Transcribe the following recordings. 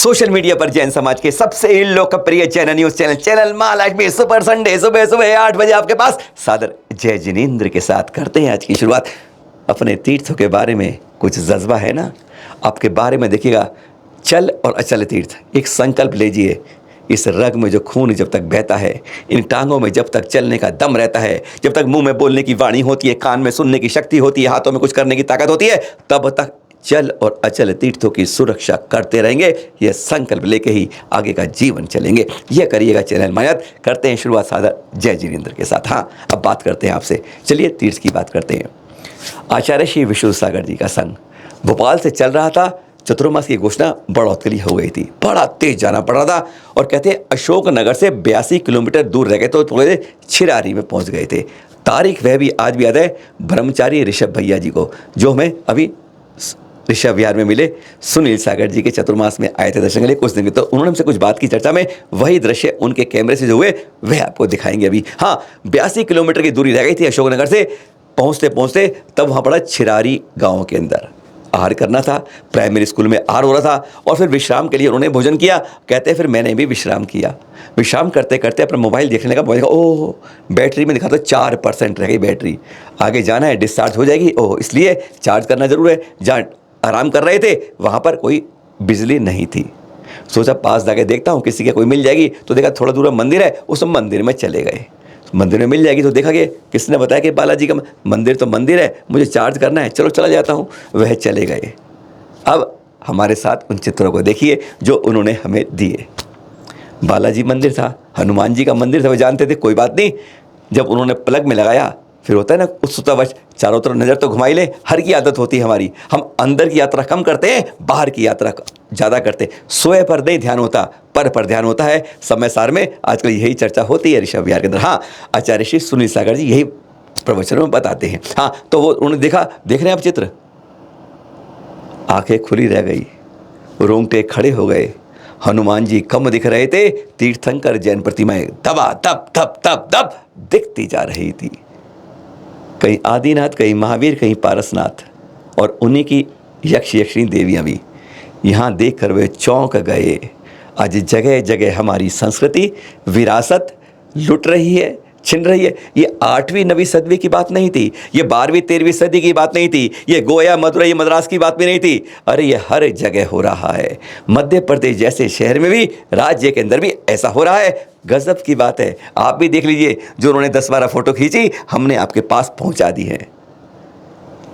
Social media पर जैन समाज के सबसे लोकप्रिय channel news channel Mahalakshmi super Sunday सुबह सुबह 8 बजे आपके पास सादर जय जिनेंद्र के साथ करते हैं आज की शुरुआत। अपने तीर्थों के बारे में कुछ जज्बा है ना, आपके बारे में देखिएगा। चल और अचल तीर्थ, एक संकल्प लीजिए। इस रग में जो खून जब तक बहता है, इन टांगों में जब तक चलने का दम रहता है, जब तक मुंह में बोलने की वाणी होती है, कान में सुनने की शक्ति होती है, हाथों में कुछ करने की ताकत होती है, तब तक चल और अचल तीर्थों की सुरक्षा करते रहेंगे। यह संकल्प लेके ही आगे का जीवन चलेंगे। यह करिएगा चैनल मायात। करते हैं शुरुआत सादर जय जिनेंद्र के साथ। हाँ, अब बात करते हैं आपसे। चलिए तीर्थ की बात करते हैं। आचार्य श्री विष्णु सागर जी का संघ भोपाल से चल रहा था। चतुर्मास की घोषणा बढ़ोतरी हो गई थी, बड़ा तेज जाना पड़ रहा था। और कहते हैं अशोकनगर से 82 किलोमीटर दूर रह गए तो थोड़े छिरारी में पहुंच गए थे। तारीख वह भी आज भी याद है, ब्रह्मचारी ऋषभ भैया जी को, जो हमें अभी ऋषभ विहार में मिले। सुनील सागर जी के चतुर्मास में आए थे दर्शन के लिए कुछ दिन, तो उन्होंने हमसे कुछ बात की चर्चा में। वही दृश्य उनके कैमरे से जो हुए वह आपको दिखाएंगे अभी। हाँ, 82 किलोमीटर की दूरी रह गई थी अशोकनगर से। पहुंचते पहुंचते तब वहाँ पड़ा छिरारी गाँव के अंदर। आहार करना था, प्राइमरी स्कूल में आहार हो रहा था, और फिर विश्राम के लिए उन्होंने भोजन किया। कहते हैं फिर मैंने भी विश्राम किया। विश्राम करते करते अपना मोबाइल देखने लगा। मोबाइल ओह, बैटरी में दिखा तो 4% रह गई बैटरी। आगे जाना है, डिस्चार्ज हो जाएगी। ओह, इसलिए चार्ज करना जरूर है। जहाँ आराम कर रहे थे वहाँ पर कोई बिजली नहीं थी। सोचा पास जाके देखता हूँ किसी के कोई मिल जाएगी। तो देखा थोड़ा दूर मंदिर है, उस मंदिर में चले गए। मंदिर में मिल जाएगी तो देखा कि किसने बताया कि बालाजी का मंदिर तो मंदिर है, मुझे चार्ज करना है, चलो चला जाता हूँ। वह चले गए। अब हमारे साथ उन चित्रों को देखिए जो उन्होंने हमें दिए। बालाजी मंदिर था, हनुमान जी का मंदिर था, वो जानते थे, कोई बात नहीं। जब उन्होंने प्लग में लगाया, फिर होता है ना उत्सुकतावश चारों तरफ नज़र तो घुमाई ले, हर की आदत होती है हमारी। हम अंदर की यात्रा कम करते हैं, बाहर की यात्रा ज़्यादा करते हैं। सोए पर नहीं ध्यान होता, पर ध्यान होता है। समय सार में आजकल यही चर्चा होती है ऋषभ विहार के अंदर। हाँ, आचार्य श्री सुनील सागर जी यही प्रवचनों में बताते हैं। हाँ, तो वो उन्होंने देखा, देख रहे हैं आप चित्र, आंखें खुली रह गई, रोंगटे खड़े हो गए। हनुमान जी कम दिख रहे थे, तीर्थंकर जैन प्रतिमाएं दबा दब दब दब दब दिखती जा रही थी। कहीं आदिनाथ, कहीं महावीर, कहीं पारसनाथ, और उन्हीं की यक्ष यक्षिणी देवियाँ भी। यहाँ देख कर वे चौंक गए। आज जगह जगह हमारी संस्कृति विरासत लुट रही है, छिन रही है। ये 8वीं 9वीं सदी की बात नहीं थी, ये 12वीं 13वीं सदी की बात नहीं थी, ये गोया मदुरई मद्रास की बात भी नहीं थी। अरे ये हर जगह हो रहा है। मध्य प्रदेश जैसे शहर में भी, राज्य के अंदर भी ऐसा हो रहा है। गजब की बात है। आप भी देख लीजिए, जो उन्होंने 10-12 फोटो खींची हमने आपके पास पहुंचा दी है।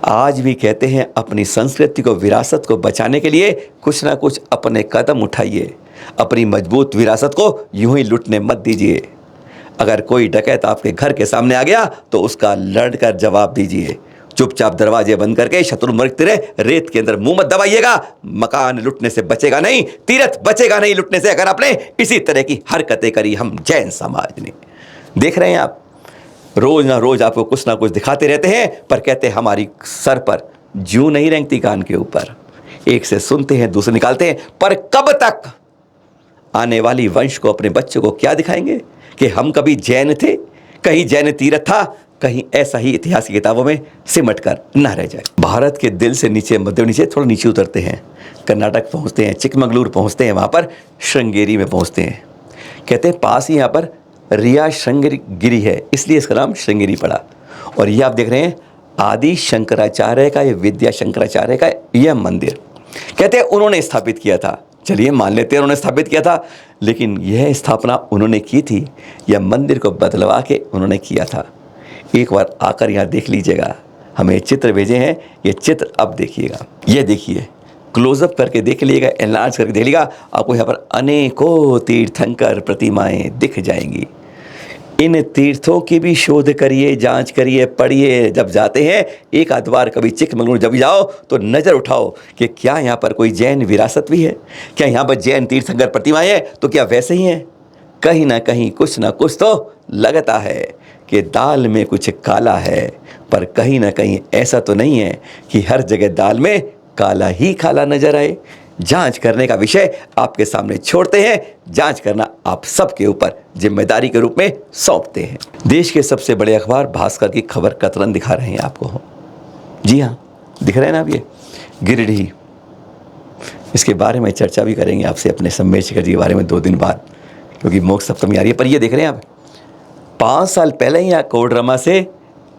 आज भी कहते हैं अपनी संस्कृति को, विरासत को बचाने के लिए कुछ ना कुछ अपने कदम उठाइए। अपनी मजबूत विरासत को यूं ही लुटने मत दीजिए। अगर कोई डकैत आपके घर के सामने आ गया तो उसका लड़कर जवाब दीजिए। चुपचाप दरवाजे बंद करके शत्रु मृग तिरे रेत के अंदर मुंह मत दबाइएगा। मकान लुटने से बचेगा नहीं, तीर्थ बचेगा नहीं लुटने से, अगर आपने इसी तरह की हरकतें करी। हम जैन समाज ने देख रहे हैं, आप रोज ना रोज आपको कुछ ना कुछ दिखाते रहते हैं, पर कहते हैं हमारी सर पर जूं नहीं रेंगती कान के ऊपर। एक से सुनते हैं, दूसरे निकालते हैं, पर कब तक आने वाली वंश को, अपने बच्चों को क्या दिखाएंगे कि हम कभी जैन थे, कहीं जैन तीर्थ था, कहीं ऐसा ही इतिहास की किताबों में सिमट कर ना रह जाए। भारत के दिल से नीचे, मध्य नीचे, थोड़ा नीचे उतरते हैं, कर्नाटक पहुंचते हैं, चिकमगलूर पहुंचते हैं, वहां पर श्रृंगेरी में पहुंचते हैं। कहते हैं पास ही यहाँ पर रिया श्रृंगगिरी है, इसलिए इसका नाम श्रृंगेरी पड़ा। और ये आप देख रहे हैं आदि शंकराचार्य का, ये विद्या शंकराचार्य का यह मंदिर, कहते हैं उन्होंने स्थापित किया था। चलिए मान लेते हैं उन्होंने स्थापित किया था, लेकिन यह स्थापना उन्होंने की थी, यह मंदिर को बदलवा के उन्होंने किया था। एक बार आकर यहाँ देख लीजिएगा, हमें चित्र भेजे हैं, ये चित्र अब देखिएगा। ये देखिए, क्लोजअप करके देख लीजिएगा, एनलार्ज करके देख लीजिएगा, आपको यहाँ पर अनेकों तीर्थंकर प्रतिमाएं दिख जाएंगी। इन तीर्थों की भी शोध करिए, जांच करिए, पढ़िए। जब जाते हैं एक आध बार कभी चिकमगलूर जब जाओ तो नज़र उठाओ कि क्या यहाँ पर कोई जैन विरासत भी है, क्या यहाँ पर जैन तीर्थंकर प्रतिमाएं हैं, तो क्या वैसे ही हैं? कहीं ना कहीं कुछ ना कुछ तो लगता है कि दाल में कुछ काला है, पर कहीं ना कहीं ऐसा तो नहीं है कि हर जगह दाल में काला ही काला नजर आए। जांच करने का विषय आपके सामने छोड़ते हैं, जांच करना आप सबके ऊपर जिम्मेदारी के रूप में सौंपते हैं। देश के सबसे बड़े अखबार भास्कर की खबर कतरन दिखा रहे हैं आपको। जी हाँ, दिख रहे हैं ना आप, ये गिरिडीह इसके बारे में चर्चा भी करेंगे आपसे अपने सम्मेद शिखर जी के बारे में 2 दिन बाद, क्योंकि मोक्ष सप्तमी आ रही है। पर ये देख रहे हैं आप, 5 साल पहले ही यहाँ कोडरमा से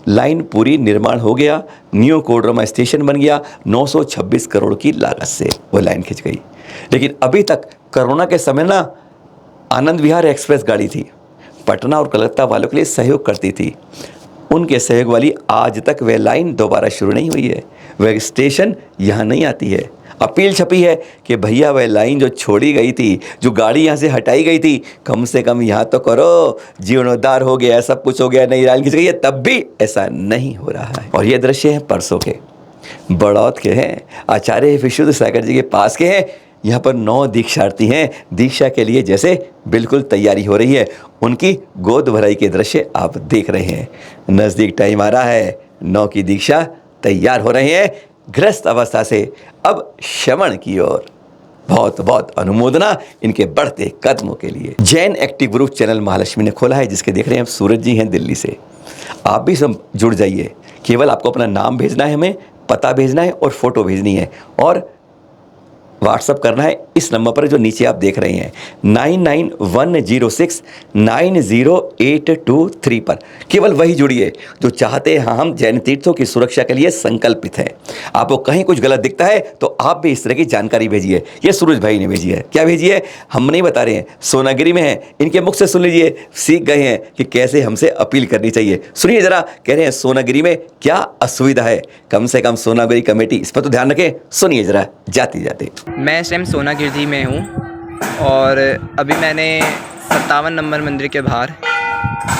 लाइन पूरी निर्माण हो गया, न्यू कोडरमा स्टेशन बन गया, 926 करोड़ की लागत से वो लाइन खिंच गई। लेकिन अभी तक कोरोना के समय ना आनंद विहार एक्सप्रेस गाड़ी थी, पटना और कलकत्ता वालों के लिए सहयोग करती थी। उनके सहयोग वाली आज तक वह लाइन दोबारा शुरू नहीं हुई है, वह स्टेशन यहाँ नहीं आती है। अपील छपी है कि भैया वह लाइन जो छोड़ी गई थी, जो गाड़ी यहाँ से हटाई गई थी, कम से कम यहाँ तो करो, जीर्णोद्धार हो गया, सब कुछ हो गया, नई लाइन खिंच गई है, तब भी ऐसा नहीं हो रहा है। और ये दृश्य है परसों के, बड़ौत के हैं, आचार्य विशुद्ध सागर जी के पास के हैं। यहाँ पर 9 दीक्षार्थी हैं, दीक्षा के लिए जैसे बिल्कुल तैयारी हो रही है। उनकी गोद भराई के दृश्य आप देख रहे हैं। नज़दीक टाइम आ रहा है, 9 की दीक्षा तैयार हो रहे हैं, ग्रस्त अवस्था से अब शमन की ओर। बहुत बहुत अनुमोदना इनके बढ़ते कदमों के लिए। Jain active group channel Mahalakshmi ने खोला है, जिसके देख रहे हैं सूरज जी हैं दिल्ली से। आप भी सब जुड़ जाइए, केवल आपको अपना नाम भेजना है, हमें पता भेजना है और फोटो भेजनी है, और व्हाट्सअप करना है इस नंबर पर जो नीचे आप देख रहे हैं 9910690823 पर। केवल वही जुड़िए जो चाहते हैं, हाँ हम जैन तीर्थों की सुरक्षा के लिए संकल्पित हैं। आपको कहीं कुछ गलत दिखता है तो आप भी इस तरह की जानकारी भेजिए। ये सूरज भाई ने भेजी है, क्या भेजी है हम नहीं बता रहे हैं, सोनागिरी में है, इनके मुख से सुन लीजिए, सीख गए हैं कि कैसे हमसे अपील करनी चाहिए। सुनिए जरा, कह रहे हैं सोनागिरी में क्या असुविधा है, कम से कम सोनागिरी कमेटी इस पर तो ध्यान रखें। सुनिए जरा जाते जाते। मैं इस टाइम सोनागिरी में हूँ और अभी मैंने 57 नंबर मंदिर के बाहर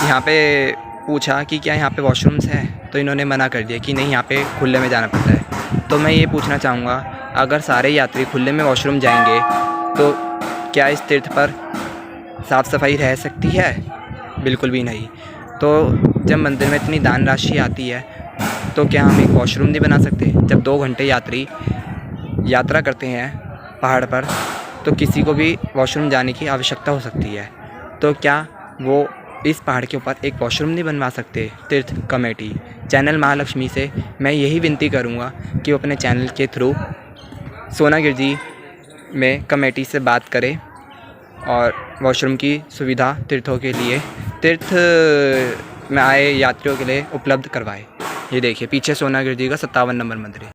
यहाँ पे पूछा कि क्या यहाँ पे वॉशरूम्स हैं, तो इन्होंने मना कर दिया कि नहीं, यहाँ पे खुले में जाना पड़ता है। तो मैं ये पूछना चाहूँगा, अगर सारे यात्री खुले में वॉशरूम जाएंगे तो क्या इस तीर्थ पर साफ़ सफाई रह सकती है? बिल्कुल भी नहीं। तो जब मंदिर में इतनी दान राशि आती है तो क्या हम एक वॉशरूम नहीं बना सकते? जब 2 घंटे यात्री यात्रा करते हैं पहाड़ पर तो किसी को भी वॉशरूम जाने की आवश्यकता हो सकती है, तो क्या वो इस पहाड़ के ऊपर एक वॉशरूम नहीं बनवा सकते? तीर्थ कमेटी चैनल महालक्ष्मी से मैं यही विनती करूँगा कि वो अपने चैनल के थ्रू सोनागिरी में कमेटी से बात करें और वॉशरूम की सुविधा तीर्थों के लिए, तीर्थ में आए यात्रियों के लिए उपलब्ध करवाए। ये देखिए पीछे सोनागिरी का 57 नंबर मंदिर है।